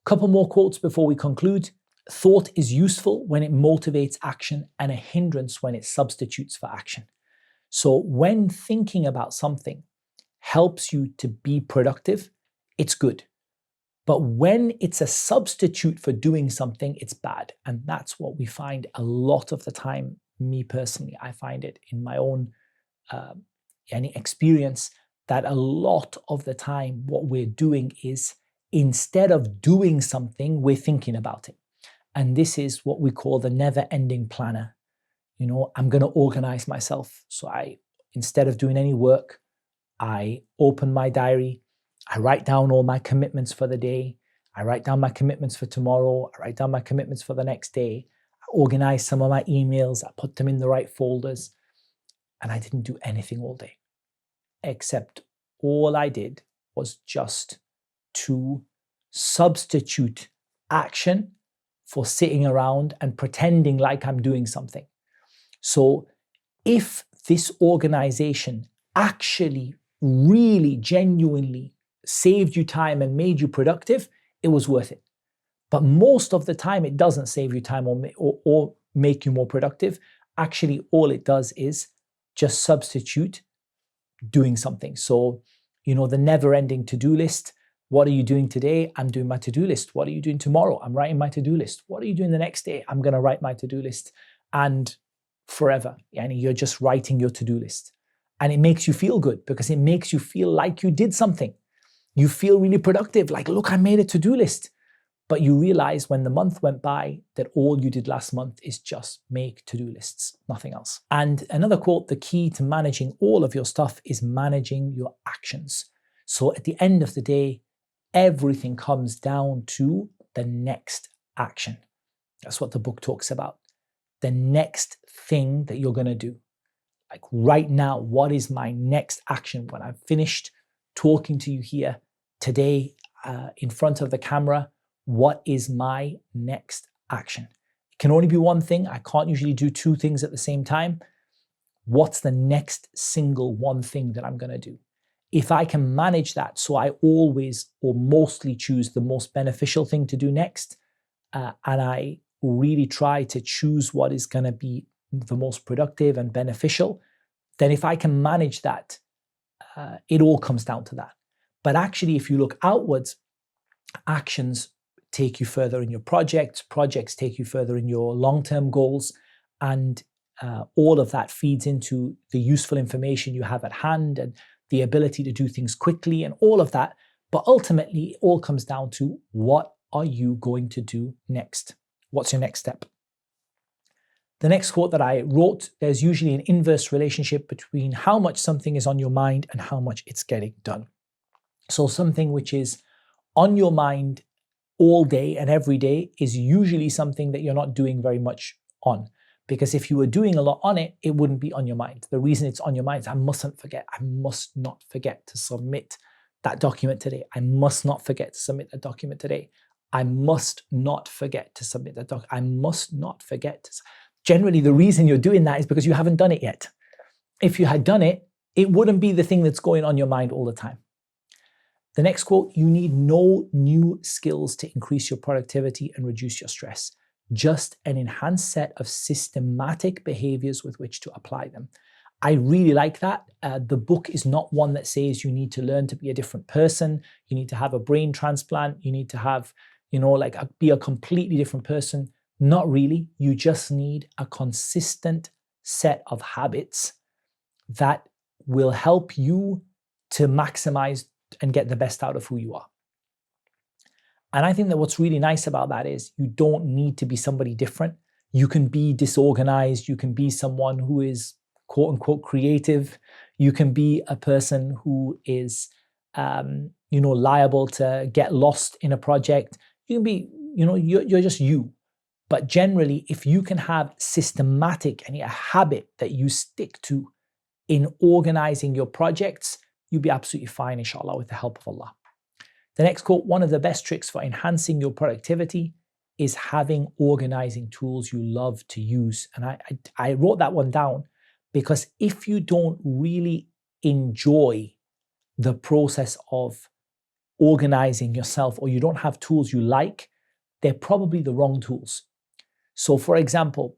Couple more quotes before we conclude. Thought is useful when it motivates action and a hindrance when it substitutes for action. So when thinking about something helps you to be productive, it's good. But when it's a substitute for doing something, it's bad. And that's what we find a lot of the time. Me personally, I find it in my own any experience that a lot of the time what we're doing is, instead of doing something, we're thinking about it. And this is what we call the never-ending planner. You know, I'm going to organize myself. So instead of doing any work, I open my diary, I write down all my commitments for the day, I write down my commitments for tomorrow, I write down my commitments for the next day, I organize some of my emails, I put them in the right folders, and I didn't do anything all day. Except all I did was just to substitute action for sitting around and pretending like I'm doing something. So if this organization actually really genuinely saved you time and made you productive, it was worth it. But most of the time it doesn't save you time or make you more productive. Actually, all it does is just substitute doing something. So, you know, the never-ending to-do list. What are you doing today? I'm doing my to-do list. What are you doing tomorrow? I'm writing my to-do list. What are you doing the next day? I'm going to write my to-do list. And forever, and you're just writing your to-do list. And it makes you feel good because it makes you feel like you did something. You feel really productive, like, look, I made a to-do list. But you realize when the month went by that all you did last month is just make to-do lists, nothing else. And another quote, the key to managing all of your stuff is managing your actions. So at the end of the day, everything comes down to the next action. That's what the book talks about. The next thing that you're going to do. Like right now, what is my next action when I've finished talking to you here today in front of the camera? What is my next action? It can only be one thing. I can't usually do two things at the same time. What's the next single one thing that I'm going to do? If I can manage that, so I always or mostly choose the most beneficial thing to do next, and I really try to choose what is going to be the most productive and beneficial, then if I can manage that, it all comes down to that. But actually, if you look outwards, actions take you further in your projects take you further in your long-term goals, and all of that feeds into the useful information you have at hand and the ability to do things quickly and all of that. But ultimately, it all comes down to, what are you going to do next? What's your next step? The next quote that I wrote, there's usually an inverse relationship between how much something is on your mind and how much it's getting done. So something which is on your mind all day and every day is usually something that you're not doing very much on. Because if you were doing a lot on it, it wouldn't be on your mind. The reason it's on your mind is, I must not forget to submit that document today. I must not forget to submit that document today. I must not forget to submit that document. I must not forget to. Generally, the reason you're doing that is because you haven't done it yet. If you had done it, it wouldn't be the thing that's going on your mind all the time. The next quote, you need no new skills to increase your productivity and reduce your stress. Just an enhanced set of systematic behaviors with which to apply them. I really like that. The book is not one that says you need to learn to be a different person. You need to have a brain transplant. You need to have, be a completely different person. Not really. You just need a consistent set of habits that will help you to maximize and get the best out of who you are. And I think that what's really nice about that is you don't need to be somebody different. You can be disorganized. You can be someone who is quote unquote creative. You can be a person who is, liable to get lost in a project. You can be, you're just you. But generally, if you can have systematic and a habit that you stick to in organizing your projects, you'll be absolutely fine, inshallah, with the help of Allah. The next quote, one of the best tricks for enhancing your productivity is having organizing tools you love to use. And I wrote that one down because if you don't really enjoy the process of organizing yourself, or you don't have tools you like, they're probably the wrong tools. So for example,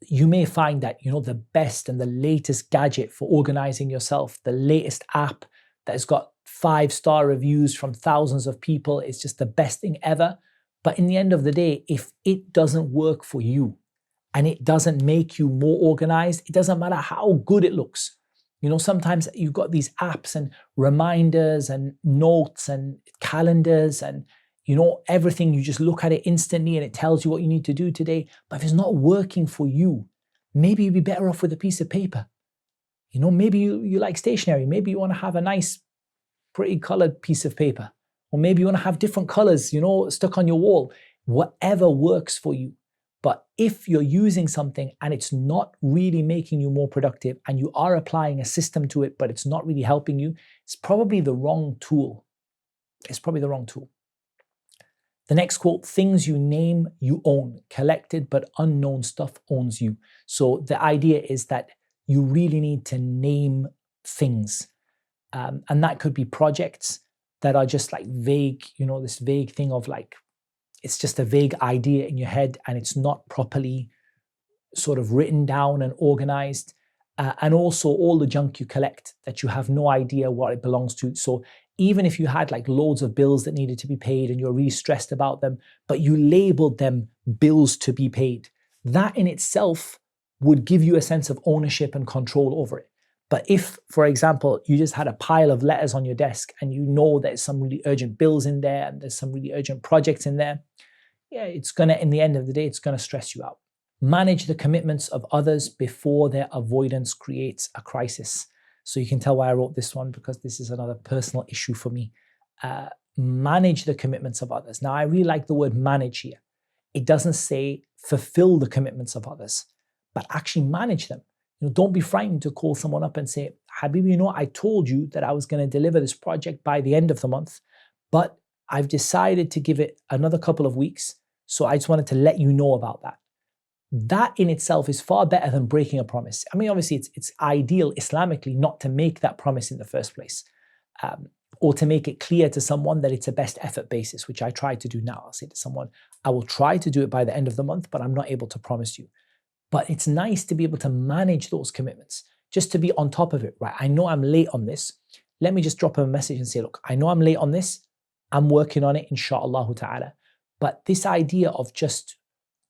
you may find that, the best and the latest gadget for organizing yourself, the latest app that has got 5-star reviews from thousands of people, is just the best thing ever. But in the end of the day, if it doesn't work for you and it doesn't make you more organized, it doesn't matter how good it looks. Sometimes you've got these apps and reminders and notes and calendars and everything. You just look at it instantly and it tells you what you need to do today. But if it's not working for you, maybe you'd be better off with a piece of paper. Maybe you like stationery. Maybe you want to have a nice, pretty colored piece of paper. Or maybe you want to have different colors, stuck on your wall. Whatever works for you. But if you're using something and it's not really making you more productive, and you are applying a system to it, but it's not really helping you, it's probably the wrong tool. It's probably the wrong tool. The next quote: things you name, you own. Collected but unknown stuff owns you. So the idea is that you really need to name things. And that could be projects that are just like vague, this vague thing of like, it's just a vague idea in your head and it's not properly sort of written down and organized. And also all the junk you collect that you have no idea what it belongs to. So even if you had like loads of bills that needed to be paid and you're really stressed about them, but you labeled them bills to be paid, that in itself would give you a sense of ownership and control over it. But if, for example, you just had a pile of letters on your desk and there's some really urgent bills in there and there's some really urgent projects in there, it's gonna, in the end of the day, it's gonna stress you out. Manage the commitments of others before their avoidance creates a crisis. So you can tell why I wrote this one, because this is another personal issue for me. Manage the commitments of others. Now, I really like the word manage here. It doesn't say fulfill the commitments of others, but actually manage them. Don't be frightened to call someone up and say, Habibi, I told you that I was going to deliver this project by the end of the month, but I've decided to give it another couple of weeks. So I just wanted to let you know about that. That in itself is far better than breaking a promise. I mean, obviously, it's ideal Islamically not to make that promise in the first place, or to make it clear to someone that it's a best effort basis, which I try to do now. I'll say to someone, I will try to do it by the end of the month, but I'm not able to promise you. But it's nice to be able to manage those commitments, just to be on top of it, right? I know I'm late on this. Let me just drop them a message and say, look, I know I'm late on this. I'm working on it, inshallah ta'ala. But this idea of just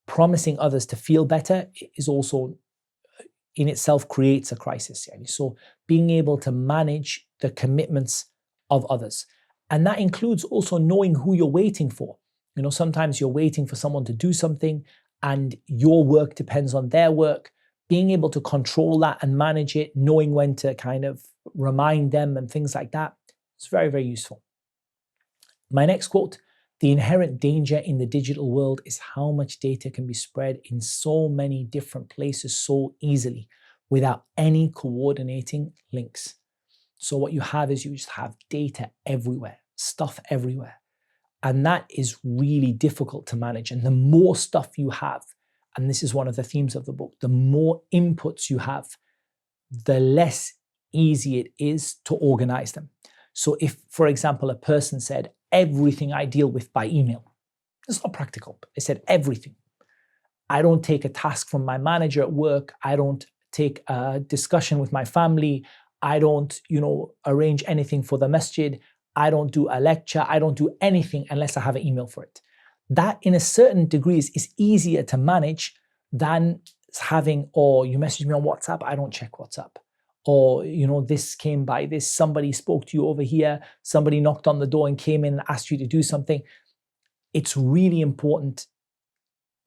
promising others to feel better is also in itself creates a crisis. So being able to manage the commitments of others. And that includes also knowing who you're waiting for. Sometimes you're waiting for someone to do something and your work depends on their work. Being able to control that and manage it, knowing when to kind of remind them and things like that, it's very, very useful. My next quote: the inherent danger in the digital world is how much data can be spread in so many different places so easily without any coordinating links. So what you have is you just have data everywhere, stuff everywhere. And that is really difficult to manage. And the more stuff you have, and this is one of the themes of the book, the more inputs you have, the less easy it is to organize them. So if, for example, a person said, everything I deal with by email, it's not practical. They said everything. I don't take a task from my manager at work. I don't take a discussion with my family. I don't, arrange anything for the masjid. I don't do a lecture. I don't do anything unless I have an email for it. That in a certain degree is easier to manage than having, you message me on WhatsApp, I don't check WhatsApp. Or, this came by this, somebody spoke to you over here, somebody knocked on the door and came in and asked you to do something. It's really important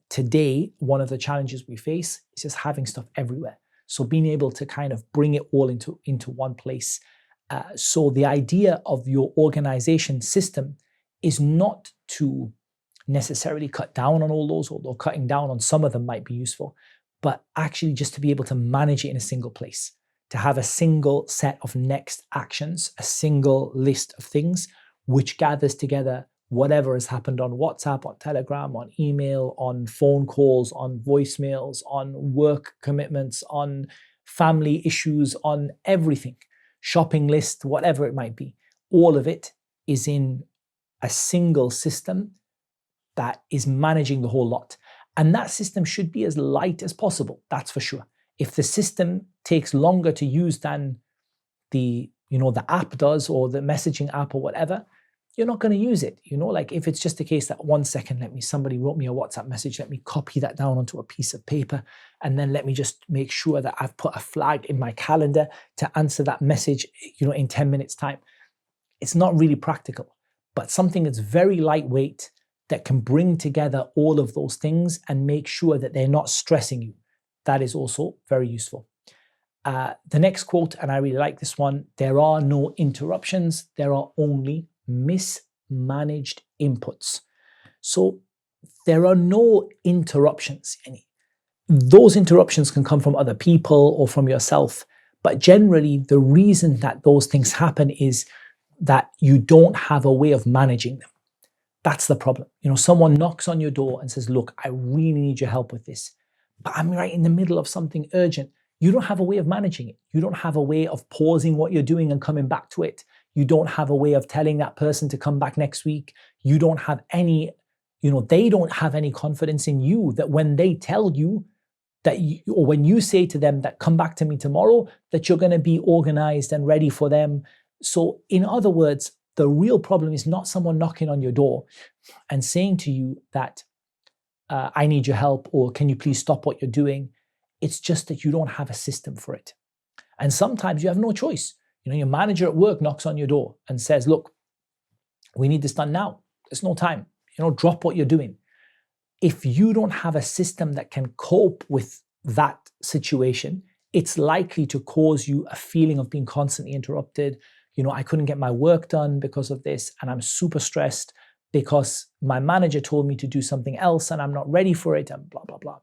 today. One of the challenges we face is just having stuff everywhere. So being able to kind of bring it all into one place. So the idea of your organization system is not to necessarily cut down on all those, although cutting down on some of them might be useful, but actually just to be able to manage it in a single place, to have a single set of next actions, a single list of things, which gathers together whatever has happened on WhatsApp, on Telegram, on email, on phone calls, on voicemails, on work commitments, on family issues, on everything. Shopping list, whatever it might be, all of it is in a single system that is managing the whole lot. And that system should be as light as possible, that's for sure. If the system takes longer to use than the app does, or the messaging app or whatever, you're not going to use it. Like if it's just a case that 1 second, somebody wrote me a WhatsApp message, let me copy that down onto a piece of paper, and then let me just make sure that I've put a flag in my calendar to answer that message, in 10 minutes time. It's not really practical, but something that's very lightweight that can bring together all of those things and make sure that they're not stressing you. That is also very useful. The next quote, and I really like this one: there are no interruptions, there are only mismanaged inputs. So there are no interruptions. Those interruptions can come from other people or from yourself, but generally the reason that those things happen is that you don't have a way of managing them. That's the problem. Someone knocks on your door and says, look, I really need your help with this, but I'm right in the middle of something urgent. You don't have a way of managing it. You don't have a way of pausing what you're doing and coming back to it. You don't have a way of telling that person to come back next week. You don't have any, they don't have any confidence in you that when they tell you that, or when you say to them that come back to me tomorrow, that you're going to be organized and ready for them. So in other words, the real problem is not someone knocking on your door and saying to you that I need your help, or can you please stop what you're doing? It's just that you don't have a system for it. And sometimes you have no choice. Your manager at work knocks on your door and says, look, we need this done now. There's no time. Drop what you're doing. If you don't have a system that can cope with that situation, it's likely to cause you a feeling of being constantly interrupted. I couldn't get my work done because of this, and I'm super stressed because my manager told me to do something else and I'm not ready for it, and blah, blah, blah.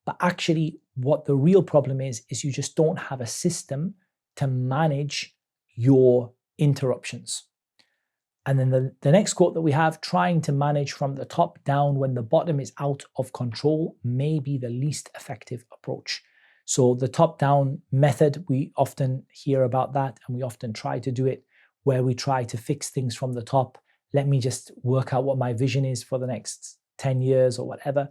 But actually, what the real problem is you just don't have a system to manage your interruptions. And then the next quote that we have: trying to manage from the top down when the bottom is out of control may be the least effective approach. So the top-down method, we often hear about that, and we often try to do it where we try to fix things from the top. Let me just work out what my vision is for the next 10 years or whatever.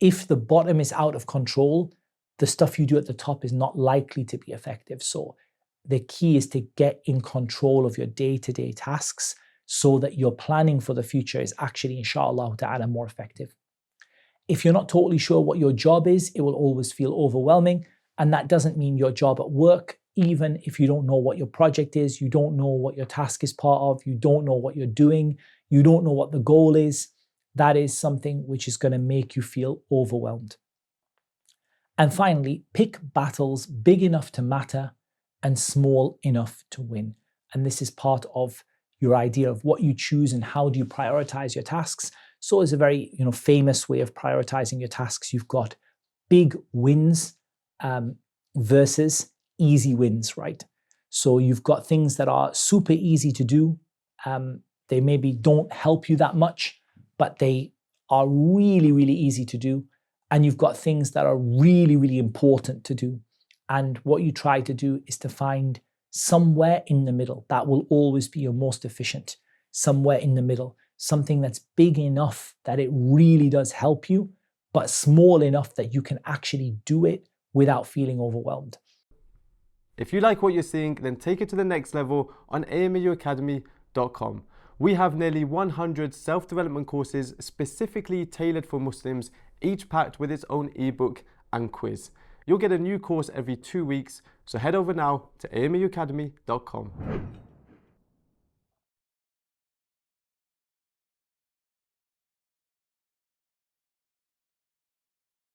If the bottom is out of control, the stuff you do at the top is not likely to be effective. So the key is to get in control of your day-to-day tasks so that your planning for the future is actually, inshallah ta'ala, more effective. If you're not totally sure what your job is, it will always feel overwhelming. And that doesn't mean your job at work. Even if you don't know what your project is, you don't know what your task is part of, you don't know what you're doing, you don't know what the goal is, that is something which is going to make you feel overwhelmed. And finally, pick battles big enough to matter and small enough to win. And this is part of your idea of what you choose and how do you prioritize your tasks. So it's a very famous way of prioritizing your tasks. You've got big wins versus easy wins, right? So you've got things that are super easy to do. They maybe don't help you that much, but they are really, really easy to do. And you've got things that are really, really important to do. And what you try to do is to find somewhere in the middle. That will always be your most efficient. Somewhere in the middle. Something that's big enough that it really does help you, but small enough that you can actually do it without feeling overwhelmed. If you like what you're seeing, then take it to the next level on AMAUacademy.com. We have nearly 100 self-development courses specifically tailored for Muslims, each packed with its own ebook and quiz. You'll get a new course every 2 weeks, so head over now to AMAUacademy.com.